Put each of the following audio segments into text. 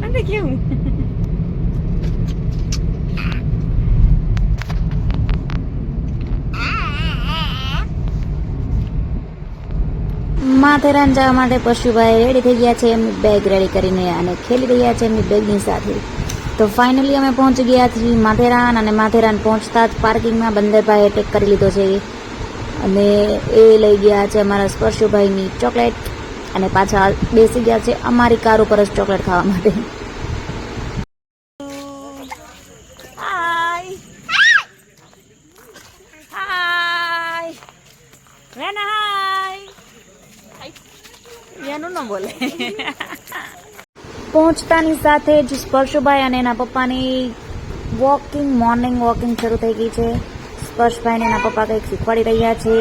Anda કેવું માથેરાન જવા માટે પશુભાઈ રેડી થઈ ગયા છે એમની બેગ રેડી કરીને અને ખેલી રહ્યા છે એમની બેગની સાથે. તો ફાઇનલી અમે પહોંચી ગયા છીએ માથેરાન અને માથેરાન પહોંચતા જ પાર્કિંગમાં બંદરભાઈએ ટેક કરી લીધો છે અને એ લઈ ગયા છે અમારા સ્પર્શુભાઈની ચોકલેટ અને પાછા બેસી ગયા છે અમારી કાર ઉપર જ ચોકલેટ ખાવા માટે. હાય હાય વેના હાય યાનું ન બોલે. પહોંચતાની સાથે જ સ્પર્શુભાઈ અને એના પપ્પાની મોર્નિંગ વોકિંગ શરૂ થઈ ગઈ છે. સ્પર્શભાઈ ને એના પપ્પા કંઈક શીખવાડી રહ્યા છે,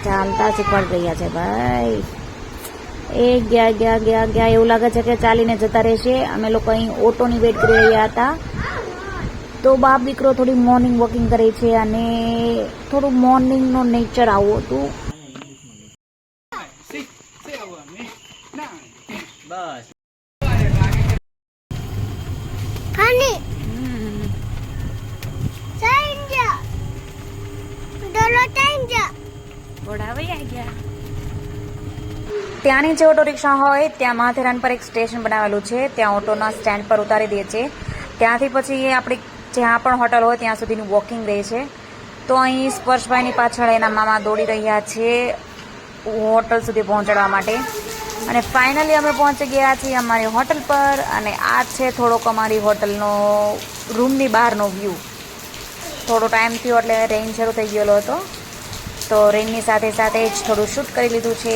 ચાલતા શીખવાડી રહ્યા છે. ભાઈ એ ગયા એવું લાગે છે કે ચાલીને જતા રહેશે. અમે લોકો અહીં ઓટોની વેટ કરી રહ્યા હતા. તો બાપ દીકરો થોડી મોર્નિંગ વોકિંગ કરે છે અને થોડું મોર્નિંગનો નેચર આવું હતું. બસ ત્યાંની જે ઓટો રિક્ષા હોય ત્યાં માથેરાન પર એક સ્ટેશન બનાવેલું છે, ત્યાં ઓટોના સ્ટેન્ડ પર ઉતારી દે છે. ત્યાંથી પછી આપણી જ્યાં પણ હોટલ હોય ત્યાં સુધીનું વોકિંગ રહે છે. તો અહીં સ્પર્શભાઈની પાછળ એના મામા દોડી રહ્યા છે હોટલ સુધી પહોંચાડવા માટે. અને ફાઇનલી અમે પહોંચી ગયા છીએ અમારી હોટલ પર અને આ છે થોડોક અમારી હોટલનો રૂમની બહારનો વ્યૂ. થોડો ટાઈમ થયો એટલે રેઇન શરૂ થઈ ગયેલો હતો, તો રેઇનની સાથે સાથે જ થોડું શૂટ કરી લીધું છે.